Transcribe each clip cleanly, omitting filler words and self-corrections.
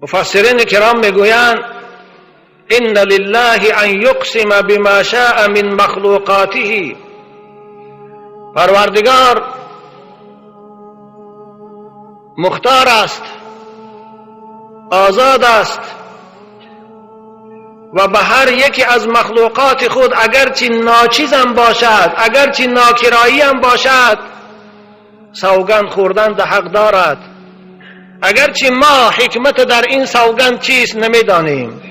مفسرین کرام میگویند ان لله ان یقسم بما شاء من مخلوقاته. پروردگار مختار است، آزاد است و به هر یکی از مخلوقات خود اگرچه ناچیز هم باشد، اگرچه ناکرایی هم باشد، سوگند خوردن ده حق دارد، اگرچه ما حکمت در این سوگند چیست نمیدانیم.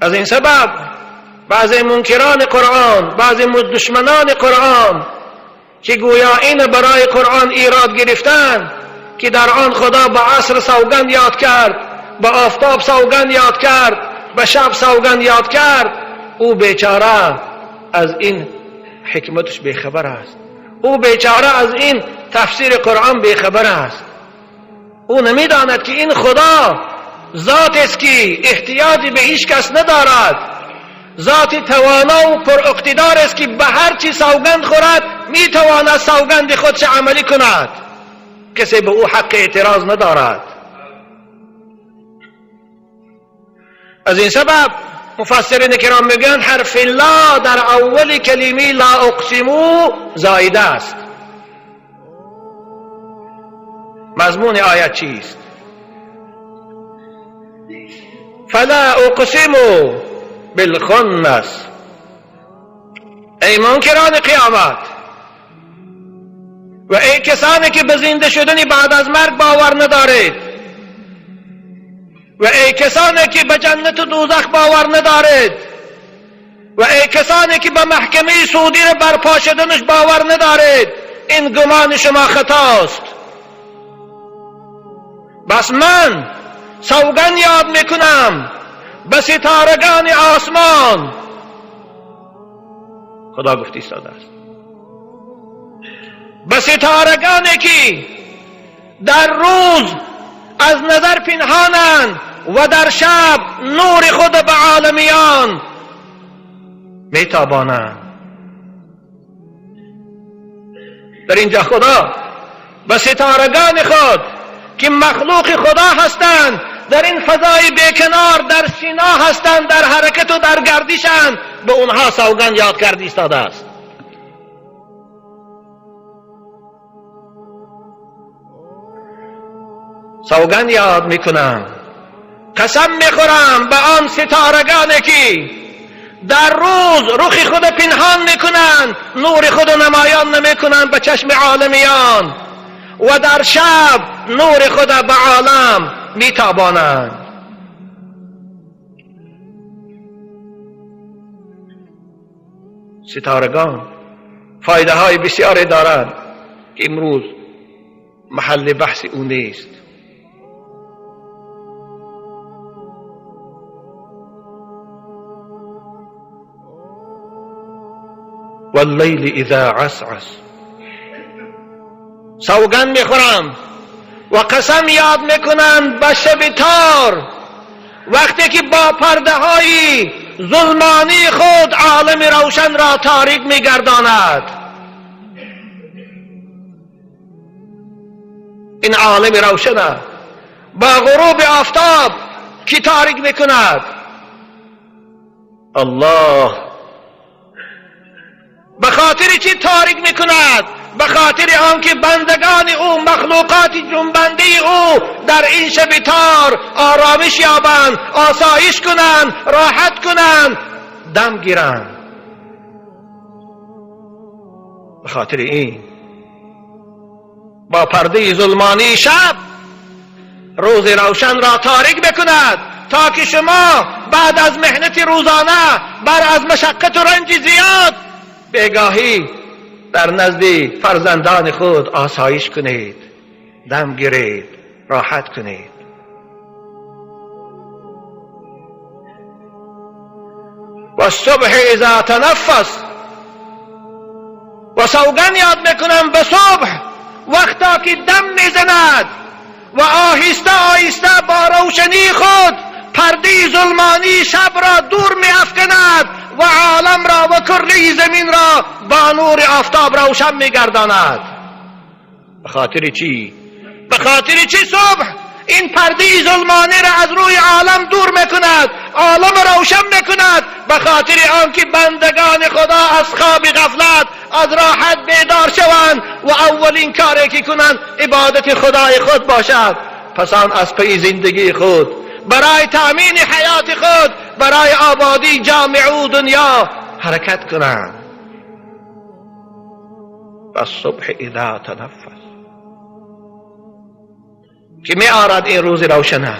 از این سبب بعضی منکران قرآن، بعضی دشمنان قرآن که گویا این برای قرآن ایراد گرفتن که در آن خدا به عصر سوگند یاد کرد، به آفتاب سوگند یاد کرد، به شب سوگند یاد کرد، او بیچاره از این حکمتش بیخبر است، او بیچاره از این تفسیر قرآن بیخبر است. او نمیداند که این خدا ذات است که احتیاجی به هیچ کس ندارد، ذات توانا و پر اقتدار است که به هر چی سوگند خورد میتواند سوگند خودش عملی کند، کسی به او حق اعتراض ندارد. از این سبب مفسرین کرام میگن حرف لا در اول کلمه لا اقسمو زائده است. مضمون آیت چیست؟ فلا اقسم بالخنس. ای منکران قیامت و ای کسانی که به زنده شدن بعد از مرگ باور ندارید و ای کسانی که به جنت و دوزخ باور ندارید و ای کسانی که به محکمه سعودی برپا شدنش باور ندارید، این گمان شما خطاست. بس من سوگند یاد میکنم به ستارگان آسمان. خدا گفت ایستاده است. به ستارگانی که در روز از نظر پنهانند و در شب نور خود به عالمیان میتابانند. در اینجا خدا به ستارگان خود که مخلوق خدا هستند، در این فضای بیکنار در سینا هستند، در حرکت و در گردشند، به اونها سوگند یاد کرد ایستاده است. سوگند یاد میکنم، قسم میخورم به آن ستارگانی که در روز رخ خود پنهان میکنند، نور خود نمایان نمیکنند به چشم عالمیان، و در شب نور خود به عالم میتابانند. ستارگان فایده های بسیاری دارند که امروز محل بحث او نیست. واللیل اذا عسعس. سوگند میخورم و قسم یاد میکنند به شب تار، وقتی که با پرده های ظلمانی خود عالم روشن را تاریک میگرداند. این عالم روشن با غروب آفتاب کی تاریک میکند؟ الله. به خاطر چی تاریک میکند؟ به خاطر آنکه بندگان او، مخلوقات جنبنده او در این شب تار آرامش یابند، آسایش کنند، راحت کنند، دم گیرند. به خاطر این با پرده ظلمانی شب روز روشن را تاریک بکند تا که شما بعد از محنت روزانه، بعد از مشقت و رنج زیاد، بگاهی در نزد فرزندان خود آسایش کنید، دم گیرید، راحت کنید. و الصبح اذا تنفس. و سوگند یاد میکنم به صبح وقتا که دم میزند و آهسته آهسته با روشنی خود پرده ظلمانی شب را دور میافکند و عالم را و کره زمین را با نور آفتاب روشن میگرداند. به به خاطر چی؟ به خاطر چی صبح این پرده ظلمانه را از روی عالم دور میکند، عالم روشن میکند؟ به خاطر آنکه بندگان خدا از خواب غفلت از راحت بیدار شوند و اولین کاری که کنند عبادت خدای خود باشد. پس آن از پی زندگی خود، برای تأمین حیات خود، برای آبادی جامعه و دنیا حرکت کنند. الصبح اذا تنفس. کی می آرد این روز روشنه؟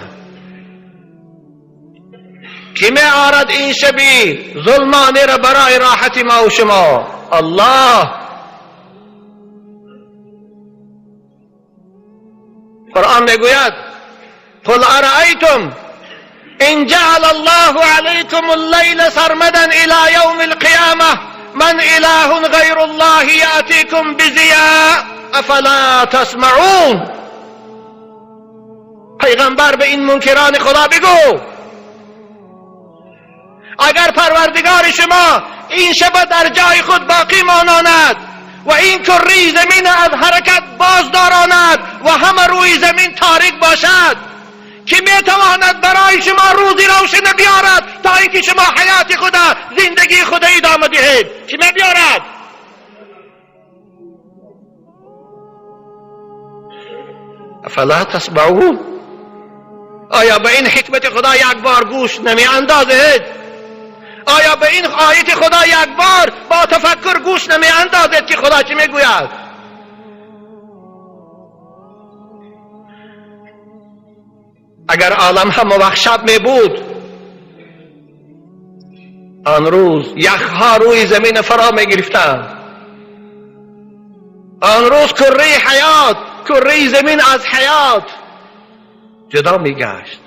کی می آرد این شبی ظلمانه را برای راحت ما و شما؟ الله. قرآن میگوید قل ارأیتم ان جعل الله علیکم اللیل سرمدا الى یوم القیامه من اله غیر الله یأتیکم بضیاء افلا تسمعون. پیغمبر به این منکران خدا بگو اگر پروردگار شما این شب در جای خود باقی ماند و این کره زمین از حرکت باز داراند و همه روی زمین تاریک باشد، که میتواند برای شما روزی روشن بیارد تا اینکه شما حیات خدا، زندگی خدا ادامه دهید؟ چی بیارد؟ افلا تسمعون. آیا به این حکمت خدا یک بار گوش نمی اندازید؟ آیا به این آیت خدا یک بار با تفکر گوش نمی اندازید که خدا چی میگوید؟ اگر عالم همه وقت شب می بود، آن روز یخها روی زمین فرا می گرفتند. آن روز کره حیات، کره زمین از حیات جدا می گشت.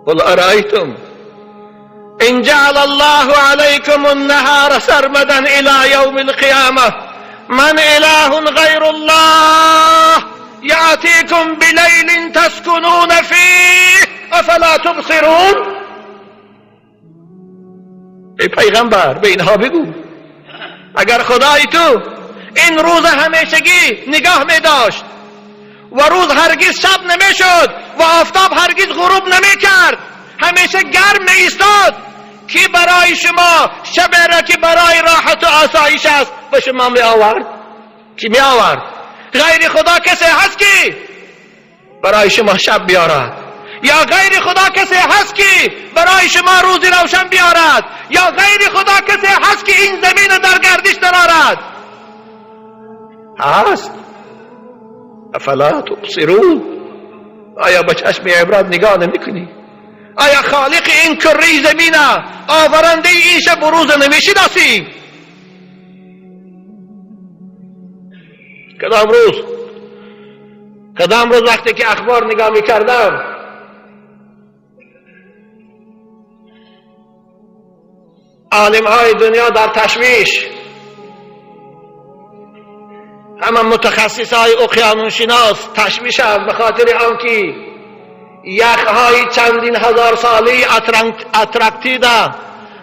قل ارأیتم ان جعل الله علیکم النهار سرمدا الى یوم القیامه من اله غیر الله یأتیکم بلیل تسکنون فیه افلا تبصرون. ای پیغمبر به اینها بگو اگر خدای تو این روز همیشگی نگاه می داشت و روز هرگز شب نمی شد و آفتاب هرگز غروب نمی کرد، همیشه گرم می ایستاد، کی برای شما شب را که برای راحت و آسایش است به شما می آورد؟ کی می آورد؟ غیر خدا کسی هست که برای شما شب بیارد؟ یا غیر خدا کسی هست که برای شما روزی روشن بیارد؟ یا غیر خدا کسی هست که این زمین در گردش درآورد؟ هست. افلا تبصرون. آیا به چشم عبرت نگاه نمیکنی؟ آیا خالق این کره زمین، آورنده این شب و روز نمیشناسی؟ کدام روز وقتی که اخبار نگاه میکردم عالم های دنیا در تشویش، همه متخصص های اقیانوسشناس تشویشند به خاطر آنکه یخهای چندین هزار سالی اتراکتیده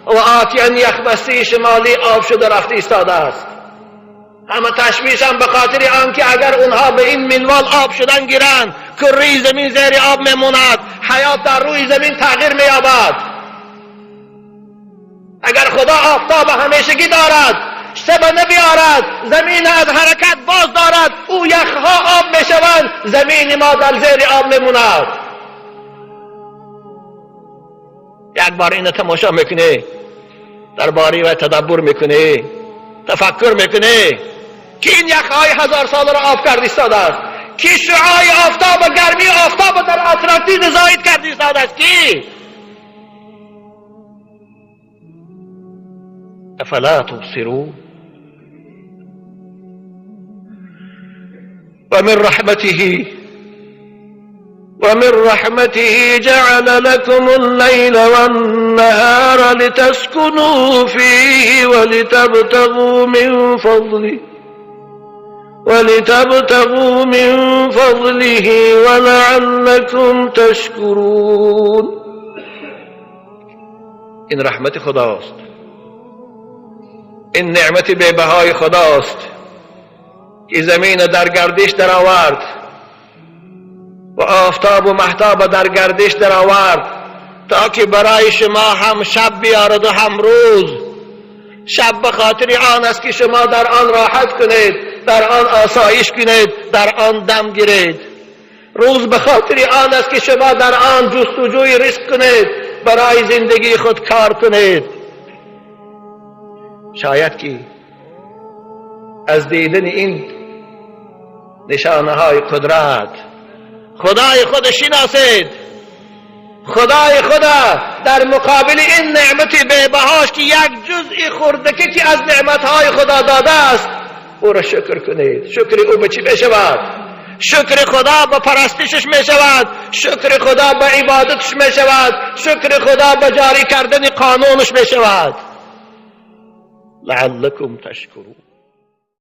و آتیان یخبسته شمالی آب شده رفته ایستاده است. همه تشویشند به خاطر آنکه اگر اونها به این منوال آب شدن گیرند کره زمین زیر آب میموند، حیات در روی زمین تغییر مییابد. اگر خدا آفتاب همیشگی دارد، شب نبیارد، زمین از حرکت باز دارد، او یخها آب میشوند، زمین ما در زیر آب میموند. یک بار این تماشا میکنه، درباره و تدبر میکنه، تفکر میکنه که این یخهای هزار سال را آب کرد ایستاده است، که شعاع آفتاب و گرمی آفتاب در اتراکتید زاید کرد ایستاده است. کی؟ افلا تبصرون. ومن رحمته جعل لكم الليل والنهار لتسكنوا فيه ولتبتغوا من فضله ولعلكم تشكرون. این رحمت خداست. این نعمت بی‌بهای خداست که زمین در گردش در آورد و آفتاب و مهتاب در گردش در آورد تا که برای شما هم شب بیارد و هم روز. شب به خاطر آن است که شما در آن راحت کنید، در آن آسایش کنید، در آن دم گیرید. روز به خاطر آن است که شما در آن جستجوی رزق کنید، برای زندگی خود کار کنید. شاید که از دیدن این نشانه های قدرت خدای خود شناسید، خدای خدا در مقابل این نعمت بی‌بهاش که یک جزئی خردکی که از نعمتهای خدا داده است، او را شکر کنید. شکر او به چی بشود؟ شکر خدا به پرستشش می شود، شکر خدا به عبادتش می شود، شکر خدا به جاری کردن قانونش می شود. لعلکم تشکرون.